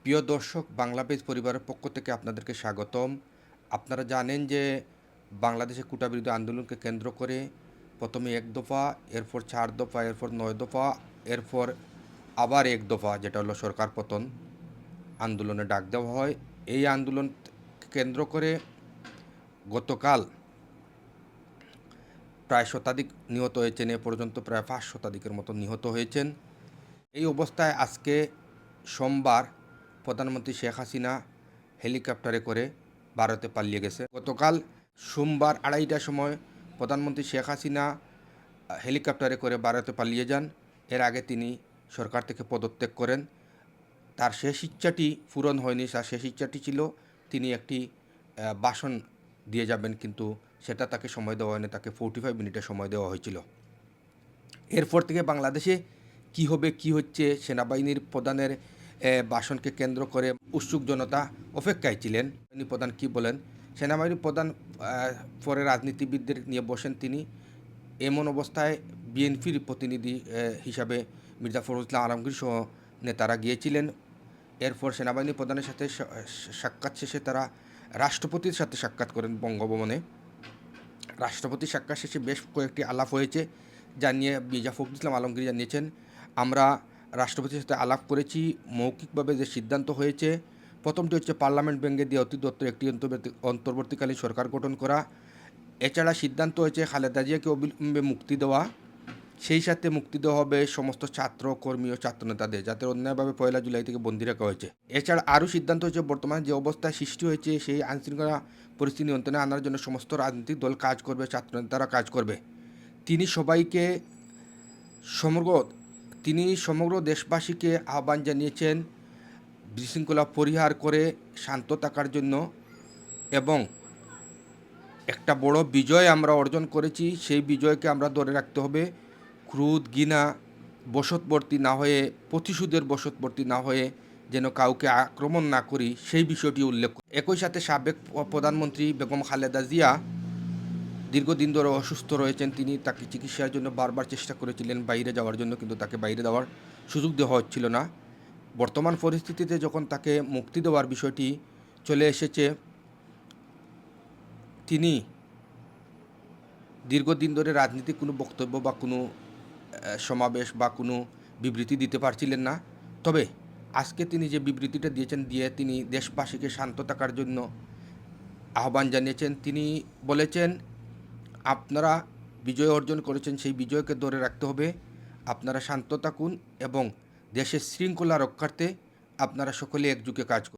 প্রিয় দর্শক, বাংলা পেজ পরিবারের পক্ষ থেকে আপনাদেরকে স্বাগতম। আপনারা জানেন যে বাংলাদেশে কোটা বিরোধী আন্দোলনকে কেন্দ্র করে প্রথমে ১ দফা, এরপর ৪ দফা, এরপর ৯ দফা, এরপর আবার ১ দফা যেটা হলো সরকার পতন আন্দোলনে ডাক দেওয়া হয়। এই আন্দোলন কেন্দ্র করে গতকাল প্রায় শতাধিক নিহত হয়েছেন। এ পর্যন্ত প্রায় ৫ শতাধিকের মতো নিহত হয়েছেন। এই অবস্থায় আজকে সোমবার প্রধানমন্ত্রী শেখ হাসিনা হেলিকপ্টারে করে ভারতে পালিয়ে গেছে। গতকাল সোমবার ২:৩০টার সময় প্রধানমন্ত্রী শেখ হাসিনা হেলিকপ্টারে করে ভারতে পালিয়ে যান। এর আগে তিনি সরকার থেকে পদত্যাগ করেন। তার শেষ ইচ্ছাটি পূরণ হয়নি। তার শেষ ইচ্ছাটি ছিল তিনি একটি ভাষণ দিয়ে যাবেন, কিন্তু সেটা তাকে সময় দেওয়া হয়নি। তাকে 45 মিনিটের সময় দেওয়া হয়েছিল। এরপর থেকে বাংলাদেশে কি হবে, কি হচ্ছে, সেনাবাহিনীর প্রধানের ভাষণকে কেন্দ্র করে উৎসুক জনতা অপেক্ষায় ছিলেন। সেনাবাহিনী প্রধান কী বলেন? সেনাবাহিনী প্রধান পরে রাজনীতিবিদদের নিয়ে বসেন তিনি। এমন অবস্থায় বিএনপির প্রতিনিধি হিসাবে মির্জা ফখরুল ইসলাম আলমগীর সহ নেতারা গিয়েছিলেন। এরপর সেনাবাহিনী প্রধানের সাথে সাক্ষাৎ শেষে তারা রাষ্ট্রপতির সাথে সাক্ষাৎ করেন বঙ্গভবনে। রাষ্ট্রপতির সাক্ষাৎ শেষে বেশ কয়েকটি আলাপ হয়েছে, জানিয়ে মির্জা ফখরুল ইসলাম আলমগীর জানিয়েছেন, আমরা রাষ্ট্রপতির সাথে আলাপ করেছি। মৌখিকভাবে যে সিদ্ধান্ত হয়েছে, প্রথমটি হচ্ছে পার্লামেন্ট ভেঙে দিয়ে অতি দত্ত একটি অন্তর্বর্তীকালীন সরকার গঠন করা। এছাড়া সিদ্ধান্ত হয়েছে খালেদা জিয়াকে অবিলম্বে মুক্তি দেওয়া। সেই সাথে মুক্তি দেওয়া হবে সমস্ত ছাত্র, কর্মী ও ছাত্রনেতাদের, যাদের অন্যায়ভাবে ১ জুলাই থেকে বন্দী রাখা হয়েছে। এছাড়া আরও সিদ্ধান্ত হয়েছে, বর্তমানে যে অবস্থা সৃষ্টি হয়েছে সেই আইনশৃঙ্খলা পরিস্থিতি নিয়ন্ত্রণে আনার জন্য সমস্ত রাজনৈতিক দল কাজ করবে, ছাত্রনেতারা কাজ করবে। তিনি সবাইকে সমগ্র দেশবাসীকে আহ্বান জানিয়েছেন বিশৃঙ্খলা পরিহার করে শান্ত থাকার জন্য, এবং একটা বড় বিজয় আমরা অর্জন করেছি, সেই বিজয়কে আমরা ধরে রাখতে হবে। ক্রোধ, ঘৃণা বশবর্তী না হয়ে, প্রতিশোধের বশবর্তী না হয়ে যেন কাউকে আক্রমণ না করি, সেই বিষয়টি উল্লেখ করে। একই সাথে সাবেক প্রধানমন্ত্রী বেগম খালেদা জিয়া দীর্ঘদিন ধরে অসুস্থ রয়েছেন। তিনি তাকে চিকিৎসার জন্য বারবার চেষ্টা করেছিলেন বাইরে যাওয়ার জন্য, কিন্তু তাকে বাইরে যাওয়ার সুযোগ দেওয়া হচ্ছিল না। বর্তমান পরিস্থিতিতে যখন তাকে মুক্তি দেওয়ার বিষয়টি চলে এসেছে, তিনি দীর্ঘদিন ধরে রাজনীতিক কোনো বক্তব্য বা কোনো সমাবেশ বা কোনো বিবৃতি দিতে পারছিলেন না। তবে আজকে তিনি যে বিবৃতিটা দিয়েছেন, দিয়ে তিনি দেশবাসীকে শান্ত থাকার জন্য আহ্বান জানিয়েছেন। তিনি বলেছেন, আপনারা বিজয় অর্জন করেছেন, সেই বিজয়কে ধরে রাখতে হবে। আপনারা শান্ত থাকুন এবং দেশের শৃঙ্খলা রক্ষার্থে আপনারা সকলে একযোগে কাজ করুন।